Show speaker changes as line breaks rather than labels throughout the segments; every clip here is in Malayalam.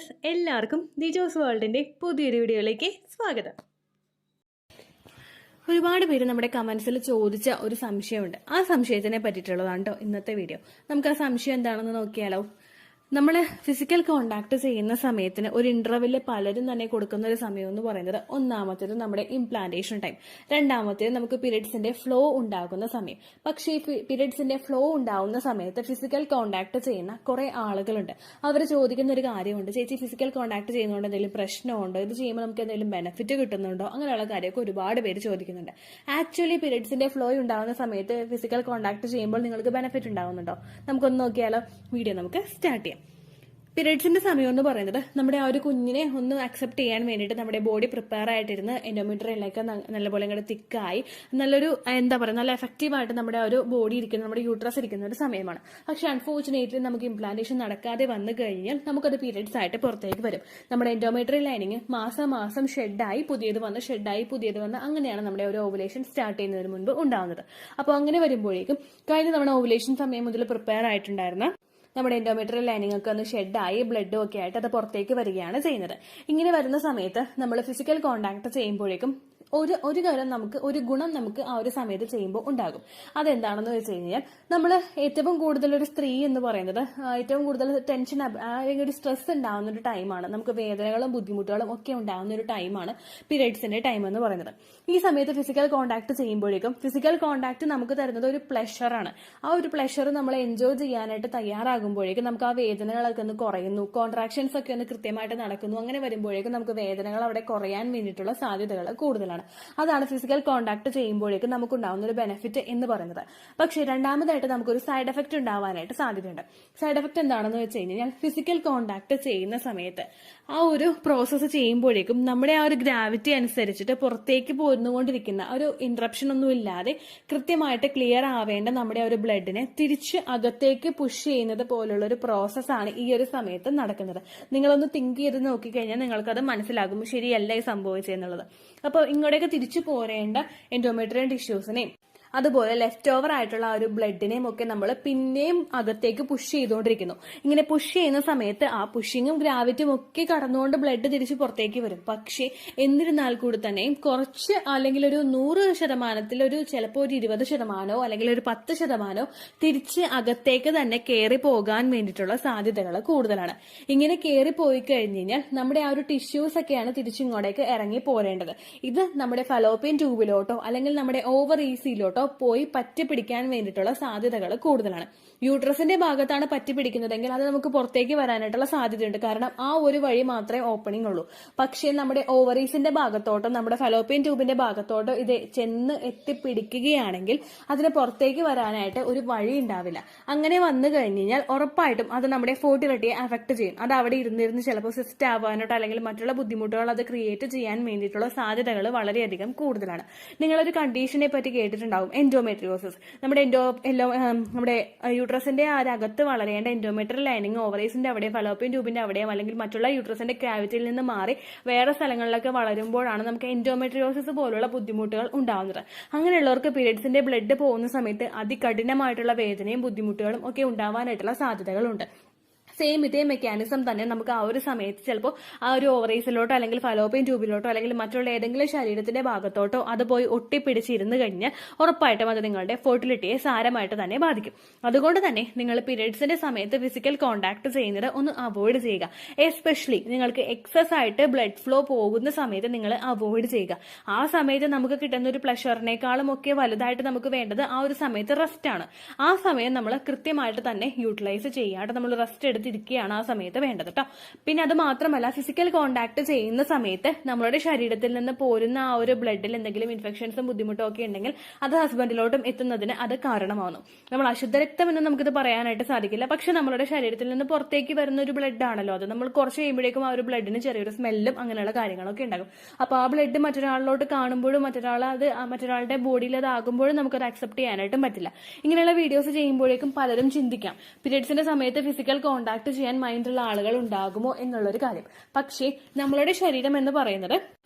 വ്യൂവേഴ്സ്, എല്ലാവർക്കും ദിജോസ് വേൾഡിൻ്റെ പുതിയൊരു വീഡിയോയിലേക്ക് സ്വാഗതം. ഒരുപാട് പേര് നമ്മുടെ കമൻസിൽ ചോദിച്ച ഒരു സംശയമുണ്ട്. ആ സംശയത്തിനെ പറ്റിയിട്ടുള്ളതാണ് കേട്ടോ ഇന്നത്തെ വീഡിയോ. നമുക്ക് ആ സംശയം എന്താണെന്ന് നോക്കിയാലോ. നമ്മൾ ഫിസിക്കൽ കോണ്ടാക്ട് ചെയ്യുന്ന സമയത്തിന് ഒരു ഇന്റർവെല്ലിൽ പലരും തന്നെ കൊടുക്കുന്ന ഒരു സമയം എന്ന് പറയുന്നത് ഒന്നാമത്തേത് നമ്മുടെ ഇംപ്ലാന്റേഷൻ ടൈം, രണ്ടാമത്തേത് നമുക്ക് പീരിയഡ്സിന്റെ ഫ്ലോ ഉണ്ടാകുന്ന സമയം. പക്ഷേ ഈ പീരിയഡ്സിന്റെ ഫ്ലോ ഉണ്ടാകുന്ന സമയത്ത് ഫിസിക്കൽ കോണ്ടാക്ട് ചെയ്യുന്ന കുറെ ആളുകളുണ്ട്. അവർ ചോദിക്കുന്ന ഒരു കാര്യമുണ്ട്, ചേച്ചി ഫിസിക്കൽ കോണ്ടാക്ട് ചെയ്യുന്നതുകൊണ്ട് എന്തെങ്കിലും പ്രശ്നമുണ്ടോ, ഇത് ചെയ്യുമ്പോൾ നമുക്ക് എന്തെങ്കിലും ബെനിഫിറ്റ് കിട്ടുന്നുണ്ടോ, അങ്ങനെയുള്ള കാര്യമൊക്കെ ഒരുപാട് പേര് ചോദിക്കുന്നുണ്ട്. ആക്ച്വലി പീരിയഡ്സിന്റെ ഫ്ലോ ഉണ്ടാകുന്ന സമയത്ത് ഫിസിക്കൽ കോണ്ടാക്ട് ചെയ്യുമ്പോൾ നിങ്ങൾക്ക് ബെനിഫിറ്റ് ഉണ്ടാകുന്നുണ്ടോ? നമുക്കൊന്ന് നോക്കിയാലോ. വീഡിയോ നമുക്ക് സ്റ്റാർട്ട് ചെയ്യാം. പീരിയഡ്സിന്റെ സമയം എന്ന് പറയുന്നത് നമ്മുടെ ആ ഒരു കുഞ്ഞിനെ ഒന്ന് അക്സെപ്റ്റ് ചെയ്യാൻ വേണ്ടിയിട്ട് നമ്മുടെ ബോഡി പ്രിപ്പയർ ആയിട്ടിരുന്ന് എൻഡോമെട്രിയലൊക്കെ നല്ലപോലെ ഇങ്ങോട്ട് തിക്കായി നല്ലൊരു നല്ല എഫക്റ്റീവായിട്ട് നമ്മുടെ ആ ഒരു ബോഡി ഇരിക്കുന്ന, നമ്മുടെ യൂട്രസ് ഇരിക്കുന്ന ഒരു സമയമാണ്. പക്ഷെ അൺഫോർച്ചുനേറ്റ്ലി നമുക്ക് ഇംപ്ലാന്റേഷൻ നടക്കാതെ വന്നു കഴിഞ്ഞാൽ നമുക്കത് പീരിയഡ്സ് ആയിട്ട് പുറത്തേക്ക് വരും. നമ്മുടെ എൻഡോമെട്രിയൽ ലൈനിങ് മാസം ഷെഡായി പുതിയത് വന്ന് അങ്ങനെയാണ് നമ്മുടെ ഒരു ഓവുലേഷൻ സ്റ്റാർട്ട് ചെയ്യുന്നതിന് മുൻപ് ഉണ്ടാവുന്നത്. അപ്പോൾ അങ്ങനെ വരുമ്പോഴേക്കും കഴിഞ്ഞ തവണ ഓവുലേഷൻ സമയം മുതൽ പ്രിപ്പയർ ആയിട്ടുണ്ടായിരുന്ന നമ്മുടെ എൻഡോമെട്രിയൽ ലൈനിങ് ഒക്കെ ഒന്ന് ഷെഡായി ബ്ലഡും ഒക്കെ ആയിട്ട് അത് പുറത്തേക്ക് വരികയാണ് ചെയ്യുന്നത്. ഇങ്ങനെ വരുന്ന സമയത്ത് നമ്മൾ ഫിസിക്കൽ കോണ്ടാക്ട് ചെയ്യുമ്പോഴേക്കും ഒരു കാര്യം ഒരു ഗുണം നമുക്ക് ആ ഒരു സമയത്ത് ചെയ്യുമ്പോൾ ഉണ്ടാകും. അതെന്താണെന്ന് വെച്ച് കഴിഞ്ഞാൽ നമ്മൾ ഏറ്റവും കൂടുതൽ ഒരു സ്ത്രീ എന്ന് പറയുന്നത് ഏറ്റവും കൂടുതൽ ടെൻഷൻ അല്ലെങ്കിൽ ഒരു സ്ട്രെസ് ഉണ്ടാകുന്ന ഒരു ടൈമാണ്. നമുക്ക് വേദനകളും ബുദ്ധിമുട്ടുകളും ഒക്കെ ഉണ്ടാകുന്ന ഒരു ടൈമാണ് പീരിയഡ്സിന്റെ ടൈം എന്ന് പറയുന്നത്. ഈ സമയത്ത് ഫിസിക്കൽ കോണ്ടാക്ട് ചെയ്യുമ്പോഴേക്കും ഫിസിക്കൽ കോണ്ടാക്ട് നമുക്ക് തരുന്നത് ഒരു പ്ലഷറാണ്. ആ ഒരു പ്ലഷർ നമ്മൾ എൻജോയ് ചെയ്യാനായിട്ട് തയ്യാറാകുമ്പോഴേക്കും നമുക്ക് ആ വേദനകളൊക്കെ ഒന്ന് കുറയുന്നു, കോൺട്രാക്ഷൻസ് ഒക്കെ ഒന്ന് കൃത്യമായിട്ട് നടക്കുന്നു. അങ്ങനെ വരുമ്പോഴേക്കും നമുക്ക് വേദനകൾ അവിടെ കുറയാൻ വേണ്ടിയിട്ടുള്ള സാധ്യതകൾ കൂടുതലാണ്. അതാണ് ഫിസിക്കൽ കോണ്ടാക്ട് ചെയ്യുമ്പോഴേക്കും നമുക്കുണ്ടാവുന്ന ഒരു ബെനിഫിറ്റ് എന്ന് പറയുന്നത്. പക്ഷേ രണ്ടാമതായിട്ട് നമുക്കൊരു സൈഡ് എഫക്ട് ഉണ്ടാവാനായിട്ട് സാധ്യതയുണ്ട്. സൈഡ് എഫക്ട് എന്താണെന്ന് വെച്ച് കഴിഞ്ഞാൽ ഫിസിക്കൽ കോണ്ടാക്ട് ചെയ്യുന്ന സമയത്ത് ആ ഒരു പ്രോസസ്സ് ചെയ്യുമ്പോഴേക്കും നമ്മുടെ ആ ഒരു ഗ്രാവിറ്റി അനുസരിച്ചിട്ട് പുറത്തേക്ക് പോരുന്നുകൊണ്ടിരിക്കുന്ന ഒരു ഇന്ററപ്ഷൻ ഒന്നും ഇല്ലാതെ കൃത്യമായിട്ട് ക്ലിയർ ആവേണ്ട നമ്മുടെ ഒരു ബ്ലഡിനെ തിരിച്ച് അകത്തേക്ക് പുഷ് ചെയ്യുന്നത് പോലുള്ള ഒരു പ്രോസസ്സാണ് ഈ ഒരു സമയത്ത് നടക്കുന്നത്. നിങ്ങളൊന്ന് തിങ്ക് ചെയ്ത് നോക്കിക്കഴിഞ്ഞാൽ നിങ്ങൾക്കത് മനസ്സിലാകും ശരിയല്ല ഈ സംഭവിച്ചെന്നുള്ളത്. അപ്പോൾ ഇങ്ങോട്ടേക്ക് തിരിച്ചു പോരേണ്ട എൻഡോമെട്രിയൽ ടിഷ്യൂസിനെയും അതുപോലെ ലെഫ്റ്റ് ഓവർ ആയിട്ടുള്ള ആ ഒരു ബ്ലഡിനെയും ഒക്കെ നമ്മൾ പിന്നെയും അകത്തേക്ക് പുഷ് ചെയ്തുകൊണ്ടിരിക്കുന്നു. ഇങ്ങനെ പുഷ് ചെയ്യുന്ന സമയത്ത് ആ പുഷിങ്ങും ഗ്രാവിറ്റിയും ഒക്കെ കടന്നുകൊണ്ട് ബ്ലഡ് തിരിച്ച് പുറത്തേക്ക് വരും. പക്ഷേ എന്നിരുന്നാൽ കൂടി തന്നെയും കുറച്ച് അല്ലെങ്കിൽ ഒരു 100% ഒരു ചിലപ്പോൾ ഒരു 20% അല്ലെങ്കിൽ ഒരു 10% തിരിച്ച് അകത്തേക്ക് തന്നെ കയറി പോകാൻ വേണ്ടിയിട്ടുള്ള സാധ്യതകൾ കൂടുതലാണ്. ഇങ്ങനെ കയറി പോയി കഴിഞ്ഞ് കഴിഞ്ഞാൽ നമ്മുടെ ആ ഒരു ടിഷ്യൂസ് ഒക്കെയാണ് തിരിച്ചിങ്ങോട്ടേക്ക് ഇറങ്ങി പോരേണ്ടത്. ഇത് നമ്മുടെ ഫലോപ്പിയൻ ട്യൂബിലോട്ടോ അല്ലെങ്കിൽ നമ്മുടെ ഓവറീസിലോട്ടോ പോയി പറ്റി പിടിക്കാൻ വേണ്ടിയിട്ടുള്ള സാധ്യതകൾ കൂടുതലാണ്. യൂട്രസിന്റെ ഭാഗത്താണ് പറ്റി പിടിക്കുന്നതെങ്കിൽ അത് നമുക്ക് പുറത്തേക്ക് വരാനായിട്ടുള്ള സാധ്യതയുണ്ട്. കാരണം ആ ഒരു വഴി മാത്രമേ ഓപ്പണിംഗ് ഉള്ളൂ. പക്ഷേ നമ്മുടെ ഓവറീസിന്റെ ഭാഗത്തോട്ടോ നമ്മുടെ ഫലോപ്പിയൻ ട്യൂബിന്റെ ഭാഗത്തോട്ടോ ഇത് ചെന്ന് എത്തിപ്പിടിക്കുകയാണെങ്കിൽ അതിന് പുറത്തേക്ക് വരാനായിട്ട് ഒരു വഴി ഉണ്ടാവില്ല. അങ്ങനെ വന്നു കഴിഞ്ഞ് കഴിഞ്ഞാൽ ഉറപ്പായിട്ടും അത് നമ്മുടെ ഫെർട്ടിലിറ്റിയെ അഫക്ട് ചെയ്യും. അത് അവിടെ ഇരുന്നിരുന്ന് ചിലപ്പോൾ സിസ്റ്റ് ആവാനോട്ടോ അല്ലെങ്കിൽ മറ്റുള്ള ബുദ്ധിമുട്ടുകൾ അത് ക്രിയേറ്റ് ചെയ്യാൻ വേണ്ടിയിട്ടുള്ള സാധ്യതകൾ വളരെയധികം കൂടുതലാണ്. നിങ്ങളൊരു കണ്ടീഷനെ പറ്റി കേട്ടിട്ടുണ്ടാവും, എൻഡോമെട്രിയോസിസ്. നമ്മുടെ യൂട്രസിന്റെ അകത്ത് വളരേണ്ട എൻഡോമെട്രിയൽ ലൈനിങ് ഓവറീസിന്റെ അവിടെ ഫലോപ്പിയൻ ട്യൂബിന്റെ അവിടെയോ അല്ലെങ്കിൽ മറ്റുള്ള യൂട്രസിന്റെ ക്യാവിറ്റിയിൽ നിന്ന് മാറി വേറെ സ്ഥലങ്ങളിലൊക്കെ വളരുമ്പോഴാണ് നമുക്ക് എൻഡോമെട്രിയോസിസ് പോലുള്ള ബുദ്ധിമുട്ടുകൾ ഉണ്ടാവുന്നത്. അങ്ങനെയുള്ളവർക്ക് പീരിയഡ്സിന്റെ ബ്ലഡ് പോകുന്ന സമയത്ത് അതികഠിനമായിട്ടുള്ള വേദനയും ബുദ്ധിമുട്ടുകളും ഒക്കെ ഉണ്ടാവാനായിട്ടുള്ള സാധ്യതകളുണ്ട്. സെയിം ഇതേ മെക്കാനിസം തന്നെ നമുക്ക് ആ ഒരു സമയത്ത് ചിലപ്പോൾ ആ ഒരു ഓവറീസിലോട്ടോ അല്ലെങ്കിൽ ഫലോപ്പിയൻ ട്യൂബിലോട്ടോ അല്ലെങ്കിൽ മറ്റുള്ള ഏതെങ്കിലും ശരീരത്തിന്റെ ഭാഗത്തോട്ടോ അത് പോയി ഒട്ടിപ്പിടിച്ചിരുന്ന് കഴിഞ്ഞാൽ ഉറപ്പായിട്ടും അത് നിങ്ങളുടെ ഫെർട്ടിലിറ്റിയെ സാരമായിട്ട് തന്നെ ബാധിക്കും. അതുകൊണ്ട് തന്നെ നിങ്ങൾ പീരിയഡ്സിന്റെ സമയത്ത് ഫിസിക്കൽ കോണ്ടാക്ട് ചെയ്യുന്നത് ഒന്ന് അവോയ്ഡ് ചെയ്യുക. എസ്പെഷ്യലി നിങ്ങൾക്ക് എക്സസ് ആയിട്ട് ബ്ലഡ് ഫ്ലോ പോകുന്ന സമയത്ത് നിങ്ങൾ അവോയ്ഡ് ചെയ്യുക. ആ സമയത്ത് നമുക്ക് കിട്ടുന്ന ഒരു പ്ലഷറിനേക്കാളും ഒക്കെ വലുതായിട്ട് നമുക്ക് വേണ്ടത് ആ ഒരു സമയത്ത് റെസ്റ്റ് ആണ്. ആ സമയം നമ്മൾ കൃത്യമായിട്ട് തന്നെ യൂട്ടിലൈസ് ചെയ്യാണ്ട് നമ്മൾ റെസ്റ്റ് എടുത്തിരിക്കുകയാണ് ആ സമയത്ത് വേണ്ടത് കേട്ടോ. പിന്നെ അത് മാത്രമല്ല, ഫിസിക്കൽ കോണ്ടാക്ട് ചെയ്യുന്ന സമയത്ത് നമ്മുടെ ശരീരത്തിൽ നിന്ന് പോരുന്ന ആ ഒരു ബ്ലഡിൽ എന്തെങ്കിലും ഇൻഫെക്ഷൻസും ബുദ്ധിമുട്ടും ഒക്കെ ഉണ്ടെങ്കിൽ അത് ഹസ്ബൻഡിലോട്ടും എത്തുന്നതിന് അത് കാരണമാകുന്നു. നമ്മൾ അശുദ്ധ രക്തം എന്ന് നമുക്കിത് പറയാനായിട്ട് സാധിക്കില്ല. പക്ഷെ നമ്മളുടെ ശരീരത്തിൽ നിന്ന് പുറത്തേക്ക് വരുന്ന ഒരു ബ്ലഡ് ആണല്ലോ അത്. നമ്മൾ കുറച്ച് കഴിയുമ്പോഴേക്കും ആ ഒരു ബ്ലഡിന് ചെറിയൊരു സ്മെല്ലും അങ്ങനെയുള്ള കാര്യങ്ങളൊക്കെ ഉണ്ടാകും. അപ്പൊ ആ ബ്ലഡ് മറ്റൊരാളിലോട്ട് കാണുമ്പോഴും മറ്റൊരാളുടെ ബോഡിയിൽ അതാകുമ്പോഴും നമുക്കത് അക്സെപ്റ്റ് ചെയ്യാനായിട്ടും പറ്റില്ല. ഇങ്ങനെയുള്ള വീഡിയോസ് ചെയ്യുമ്പോഴേക്കും പലരും ചിന്തിക്കാം പീരിയഡ്സിന്റെ സമയത്ത് ഫിസിക്കൽ കോണ്ടാക്ട് ചെയ്യാൻ മൈൻഡുള്ള ആളുകൾ ഉണ്ടാകുമോ എന്നുള്ളൊരു കാര്യം. പക്ഷേ നമ്മളുടെ ശരീരം എന്ന് പറയുന്നത്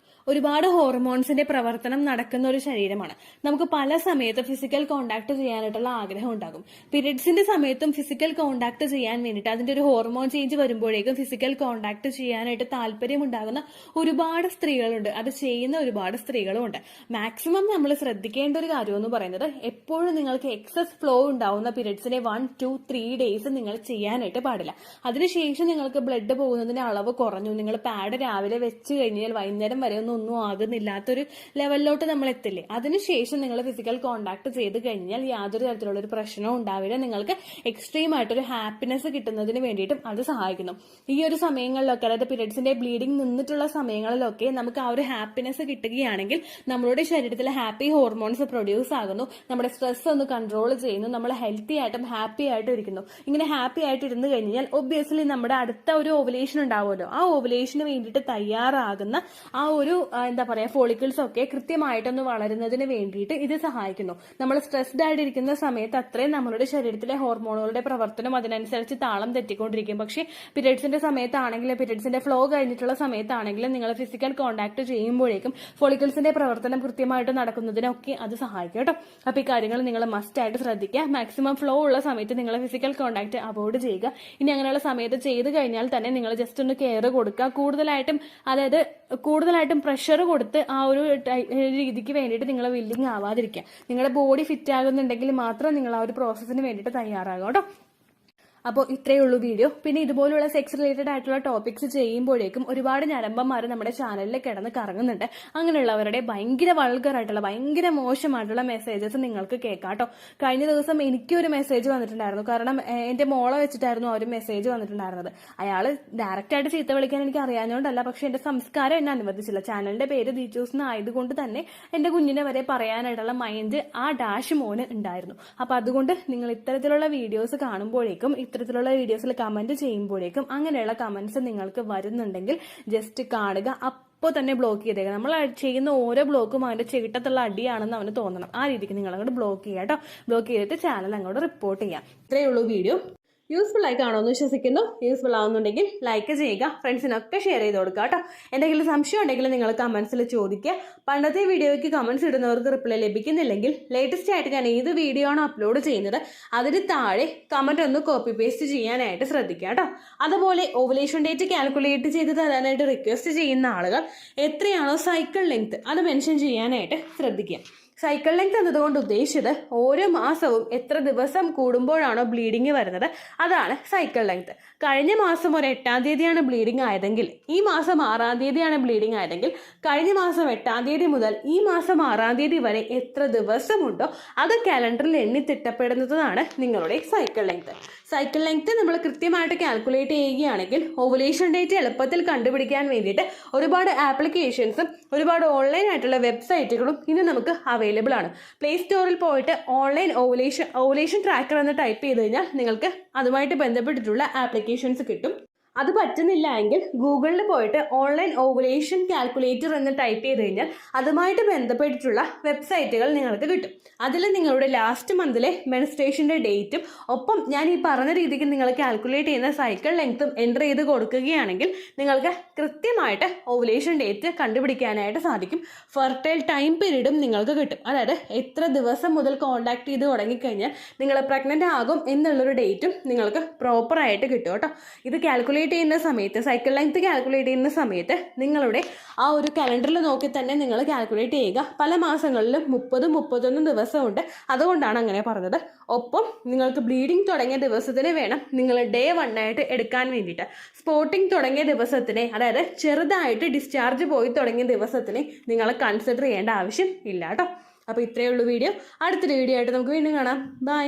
ഒരുപാട് ഹോർമോൺസിന്റെ പ്രവർത്തനം നടക്കുന്ന ഒരു ശരീരമാണ്. നമുക്ക് പല സമയത്ത് ഫിസിക്കൽ കോണ്ടാക്ട് ചെയ്യാനായിട്ടുള്ള ആഗ്രഹം ഉണ്ടാകും. പീരിയഡ്സിന്റെ സമയത്തും ഫിസിക്കൽ കോണ്ടാക്ട് ചെയ്യാൻ വേണ്ടിയിട്ട് അതിന്റെ ഒരു ഹോർമോൺ ചേഞ്ച് വരുമ്പോഴേക്കും ഫിസിക്കൽ കോണ്ടാക്ട് ചെയ്യാനായിട്ട് താല്പര്യം ഉണ്ടാകുന്ന ഒരുപാട് സ്ത്രീകളുണ്ട്. അത് ചെയ്യുന്ന ഒരുപാട് സ്ത്രീകളും ഉണ്ട്. മാക്സിമം നമ്മൾ ശ്രദ്ധിക്കേണ്ട ഒരു കാര്യം എന്ന് പറയുന്നത്, എപ്പോഴും നിങ്ങൾക്ക് എക്സസ് ഫ്ലോ ഉണ്ടാവുന്ന പീരിയഡ്സിനെ 1, 2, 3 ഡേയ്സ് നിങ്ങൾ ചെയ്യാനായിട്ട് പാടില്ല. അതിനുശേഷം നിങ്ങൾക്ക് ബ്ലഡ് പോകുന്നതിന്റെ അളവ് കുറഞ്ഞു, നിങ്ങൾ പാഡ് രാവിലെ വെച്ച് കഴിഞ്ഞാൽ വൈകുന്നേരം വരെ ഒന്നും ആകുന്നില്ലാത്തൊരു ലെവലിലോട്ട് നമ്മൾ എത്തില്ലേ, അതിനുശേഷം നിങ്ങൾ ഫിസിക്കൽ കോണ്ടാക്ട് ചെയ്ത് കഴിഞ്ഞാൽ യാതൊരു തരത്തിലുള്ള ഒരു പ്രശ്നവും ഉണ്ടാവില്ല. നിങ്ങൾക്ക് എക്സ്ട്രീം ആയിട്ടൊരു ഹാപ്പിനെസ് കിട്ടുന്നതിന് വേണ്ടിയിട്ടും അത് സഹായിക്കുന്നു. ഈ ഒരു സമയങ്ങളിലൊക്കെ, അതായത് പീരിയഡ്സിന്റെ ബ്ലീഡിംഗ് നിന്നിട്ടുള്ള സമയങ്ങളിലൊക്കെ നമുക്ക് ആ ഒരു ഹാപ്പിനെസ് കിട്ടുകയാണെങ്കിൽ നമ്മുടെ ശരീരത്തിൽ ഹാപ്പി ഹോർമോൺസ് പ്രൊഡ്യൂസ് ആകുന്നു, നമ്മുടെ സ്ട്രെസ് ഒന്ന് കൺട്രോൾ ചെയ്യുന്നു, നമ്മൾ ഹെൽത്തി ആയിട്ടും ഹാപ്പി ആയിട്ടും ഇരിക്കുന്നു. ഇങ്ങനെ ഹാപ്പി ആയിട്ട് ഇരുന്ന് കഴിഞ്ഞാൽ ഒബ്വിയസ്ലി നമ്മുടെ അടുത്ത ഒരു ഓവുലേഷൻ ഉണ്ടാവുമല്ലോ, ആ ഓവുലേഷന് വേണ്ടിയിട്ട് തയ്യാറാകുന്ന ആ ഒരു ഫോളിക്കിൾസ് ഒക്കെ കൃത്യമായിട്ടൊന്ന് വളരുന്നതിന് വേണ്ടിയിട്ട് ഇത് സഹായിക്കുന്നു. നമ്മൾ സ്ട്രെസ്ഡ് ആയിട്ടിരിക്കുന്ന സമയത്ത് അത്രയും നമ്മളുടെ ശരീരത്തിലെ ഹോർമോണുകളുടെ പ്രവർത്തനം അതിനനുസരിച്ച് താളം തെറ്റിക്കൊണ്ടിരിക്കും. പക്ഷേ പീരിയഡ്സിന്റെ സമയത്താണെങ്കിലും പീരിയഡ്സിന്റെ ഫ്ലോ കഴിഞ്ഞിട്ടുള്ള സമയത്താണെങ്കിലും നിങ്ങൾ ഫിസിക്കൽ കോണ്ടാക്ട് ചെയ്യുമ്പോഴേക്കും ഫോളിക്കിൾസിന്റെ പ്രവർത്തനം കൃത്യമായിട്ട് നടക്കുന്നതിനൊക്കെ അത് സഹായിക്കും കേട്ടോ. അപ്പൊ ഈ കാര്യങ്ങൾ നിങ്ങൾ മസ്റ്റ് ആയിട്ട് ശ്രദ്ധിക്കുക. മാക്സിമം ഫ്ലോ ഉള്ള സമയത്ത് നിങ്ങൾ ഫിസിക്കൽ കോണ്ടാക്ട് അവോയ്ഡ് ചെയ്യുക. ഇനി അങ്ങനെയുള്ള സമയത്ത് ചെയ്ത് കഴിഞ്ഞാൽ തന്നെ നിങ്ങൾ ജസ്റ്റ് ഒന്ന് കെയർ കൊടുക്കുക. കൂടുതലായിട്ടും പ്രഷർ കൊടുത്ത് ആ ഒരു രീതിക്ക് വേണ്ടിയിട്ട് നിങ്ങൾ വില്ലിങ് ആവാതിരിക്കുക. നിങ്ങളുടെ ബോഡി ഫിറ്റ് ആകുന്നുണ്ടെങ്കിൽ മാത്രം നിങ്ങൾ ആ ഒരു പ്രോസസ്സിന് വേണ്ടിയിട്ട് തയ്യാറാകും കേട്ടോ. അപ്പോൾ ഇത്രയേ ഉള്ളൂ വീഡിയോ. പിന്നെ ഇതുപോലുള്ള സെക്സ് റിലേറ്റഡ് ആയിട്ടുള്ള ടോപ്പിക്സ് ചെയ്യുമ്പോഴേക്കും ഒരുപാട് ഞരമ്പന്മാർ നമ്മുടെ ചാനലിൽ കിടന്ന് കറങ്ങുന്നുണ്ട്. അങ്ങനെയുള്ളവരുടെ ഭയങ്കര വൾഗറായിട്ടുള്ള ഭയങ്കര മോശമായിട്ടുള്ള മെസ്സേജസ് നിങ്ങൾക്ക് കേൾക്കാട്ടോ. കഴിഞ്ഞ ദിവസം എനിക്കൊരു മെസ്സേജ് വന്നിട്ടുണ്ടായിരുന്നു. കാരണം എന്റെ മോളെ വെച്ചിട്ടായിരുന്നു ആ ഒരു മെസ്സേജ് വന്നിട്ടുണ്ടായിരുന്നത്. അയാൾ ഡയറക്റ്റ് ആയിട്ട് ചീത്ത വിളിക്കാൻ എനിക്ക് അറിയാഞ്ഞോണ്ടല്ല, പക്ഷെ എന്റെ സംസ്കാരം എന്നെ അനുവദിച്ചില്ല. ചാനലിന്റെ പേര് ദീച്ചൂസ് ആയതുകൊണ്ട് തന്നെ എന്റെ കുഞ്ഞിനെ വരെ പറയാനായിട്ടുള്ള മൈൻഡ് ആ ഡാഷ് മോന് ഉണ്ടായിരുന്നു. അപ്പൊ അതുകൊണ്ട് നിങ്ങൾ ഇത്തരത്തിലുള്ള വീഡിയോസ് കാണുമ്പോഴേക്കും, ഇത്തരത്തിലുള്ള വീഡിയോസിൽ കമന്റ് ചെയ്യുമ്പോഴേക്കും അങ്ങനെയുള്ള കമന്റ്സ് നിങ്ങൾക്ക് വരുന്നുണ്ടെങ്കിൽ ജസ്റ്റ് കാണുക, അപ്പോൾ തന്നെ ബ്ലോക്ക് ചെയ്തേക്കുക. നമ്മൾ ചെയ്യുന്ന ഓരോ ബ്ലോക്കും അവന്റെ ചെകിട്ടത്തുള്ള അടിയാണെന്ന് അവന് തോന്നണം. ആ രീതിക്ക് നിങ്ങൾ അങ്ങോട്ട് ബ്ലോക്ക് ചെയ്യുക കേട്ടോ. ബ്ലോക്ക് ചെയ്തിട്ട് ചാനൽ അങ്ങോട്ട് റിപ്പോർട്ട് ചെയ്യാം. ഇത്രയേ ഉള്ളൂ വീഡിയോ. യൂസ്ഫുൾ ആയി കാണുമെന്ന് വിശ്വസിക്കുന്നു. യൂസ്ഫുൾ ആവുന്നുണ്ടെങ്കിൽ ലൈക്ക് ചെയ്യുക, ഫ്രണ്ട്സിനൊക്കെ ഷെയർ ചെയ്ത് കൊടുക്കുക കേട്ടോ. എന്തെങ്കിലും സംശയം ഉണ്ടെങ്കിൽ നിങ്ങൾ കമന്റ്സിൽ ചോദിക്കുക. പണ്ടത്തെ വീഡിയോയ്ക്ക് കമന്റ്സ് ഇടുന്നവർക്ക് റിപ്ലൈ ലഭിക്കുന്നില്ലെങ്കിൽ ലേറ്റസ്റ്റ് ആയിട്ട് ഞാൻ ഏത് വീഡിയോ ആണോ അപ്ലോഡ് ചെയ്യുന്നത് അതിന് താഴെ കമന്റ് ഒന്ന് കോപ്പി പേസ്റ്റ് ചെയ്യാനായിട്ട് ശ്രദ്ധിക്കുക കേട്ടോ. അതുപോലെ ഓവുലേഷൻ ഡേറ്റ് കാൽക്കുലേറ്റ് ചെയ്ത് തരാനായിട്ട് റിക്വസ്റ്റ് ചെയ്യുന്ന ആളുകൾ എത്രയാണോ സൈക്കിൾ ലെങ്ത് അത് മെൻഷൻ ചെയ്യാനായിട്ട് ശ്രദ്ധിക്കുക. സൈക്കിൾ ലെങ്ത് എന്നതുകൊണ്ട് ഉദ്ദേശിച്ചത് ഓരോ മാസവും എത്ര ദിവസം കൂടുമ്പോഴാണോ ബ്ലീഡിങ് വരുന്നത് അതാണ് സൈക്കിൾ ലെങ്ത്. കഴിഞ്ഞ മാസം ഒരു 8-ാം തീയതിയാണ് ബ്ലീഡിങ് ആയതെങ്കിൽ ഈ മാസം 6-ാം തീയതിയാണ് ബ്ലീഡിങ് ആയതെങ്കിൽ കഴിഞ്ഞ മാസം 8-ാം തീയതി മുതൽ ഈ മാസം 6-ാം തീയതി വരെ എത്ര ദിവസമുണ്ടോ അത് കാലണ്ടറിൽ എണ്ണി തിട്ടപ്പെടുന്നതാണ് നിങ്ങളുടെ സൈക്കിൾ ലെങ്ത്. സൈക്കിൾ ലെങ്ത് നമ്മൾ കൃത്യമായിട്ട് കാൽക്കുലേറ്റ് ചെയ്യുകയാണെങ്കിൽ ഓവുലേഷൻ ഡേറ്റ് എളുപ്പത്തിൽ കണ്ടുപിടിക്കാൻ വേണ്ടിയിട്ട് ഒരുപാട് ആപ്ലിക്കേഷൻസും ഒരുപാട് ഓൺലൈൻ ആയിട്ടുള്ള വെബ്സൈറ്റുകളും ഇന്ന് നമുക്ക് അവൈലബിൾ ആണ്. പ്ലേ സ്റ്റോറിൽ പോയിട്ട് ഓൺലൈൻ ഓവുലേഷൻ ട്രാക്കർ എന്ന് ടൈപ്പ് ചെയ്ത് കഴിഞ്ഞാൽ നിങ്ങൾക്ക് അതുമായിട്ട് ബന്ധപ്പെട്ടിട്ടുള്ള ആപ്ലിക്കേഷൻസ് കിട്ടും. അത് പറ്റുന്നില്ല എങ്കിൽ ഗൂഗിളിൽ പോയിട്ട് ഓൺലൈൻ ഓവുലേഷൻ കാൽക്കുലേറ്റർ എന്ന് ടൈപ്പ് ചെയ്ത് കഴിഞ്ഞാൽ അതുമായിട്ട് ബന്ധപ്പെട്ടിട്ടുള്ള വെബ്സൈറ്റുകൾ നിങ്ങൾക്ക് കിട്ടും. അതിൽ നിങ്ങളുടെ ലാസ്റ്റ് മന്തിലെ മെൻസ്ട്രേഷൻ്റെ ഡേറ്റും ഒപ്പം ഞാൻ ഈ പറഞ്ഞ രീതിക്ക് നിങ്ങൾ കാൽക്കുലേറ്റ് ചെയ്യുന്ന സൈക്കിൾ ലെങ്ത്തും എൻ്റർ ചെയ്ത് കൊടുക്കുകയാണെങ്കിൽ നിങ്ങൾക്ക് കൃത്യമായിട്ട് ഓവുലേഷൻ ഡേറ്റ് കണ്ടുപിടിക്കാനായിട്ട് സാധിക്കും. ഫെർട്ടൈൽ ടൈം പീരീഡും നിങ്ങൾക്ക് കിട്ടും. അതായത് എത്ര ദിവസം മുതൽ കോൺടാക്ട് ചെയ്ത് തുടങ്ങിക്കഴിഞ്ഞാൽ നിങ്ങൾ പ്രഗ്നൻ്റ് ആകും എന്നുള്ളൊരു ഡേറ്റും നിങ്ങൾക്ക് പ്രോപ്പറായിട്ട് കിട്ടും കേട്ടോ. ഇത് കാൽക്കുലേറ്റ് ചെയ്യുന്ന സമയത്ത്, സൈക്കിൾ ലെങ്ത് കാൽക്കുലേറ്റ് ചെയ്യുന്ന സമയത്ത് നിങ്ങളുടെ ആ ഒരു കലണ്ടറിൽ നോക്കി തന്നെ നിങ്ങൾ കാൽക്കുലേറ്റ് ചെയ്യുക. പല മാസങ്ങളിലും 30-31 ദിവസമുണ്ട്, അതുകൊണ്ടാണ് അങ്ങനെ പറഞ്ഞത്. ഒപ്പം നിങ്ങൾക്ക് ബ്ലീഡിങ് തുടങ്ങിയ ദിവസത്തിന് വേണം നിങ്ങൾ ഡേ 1 ആയിട്ട് എടുക്കാൻ വേണ്ടിയിട്ട്. സ്പോട്ടിങ് തുടങ്ങിയ ദിവസത്തിനെ, അതായത് ചെറുതായിട്ട് ഡിസ്ചാർജ് പോയി തുടങ്ങിയ ദിവസത്തിനെ നിങ്ങൾ കൺസിഡർ ചെയ്യേണ്ട ആവശ്യം ഇല്ല കേട്ടോ. അപ്പോൾ ഇത്രയേ ഉള്ളൂ വീഡിയോ. അടുത്തൊരു വീഡിയോ ആയിട്ട് നമുക്ക് വീണ്ടും കാണാം. ബൈ.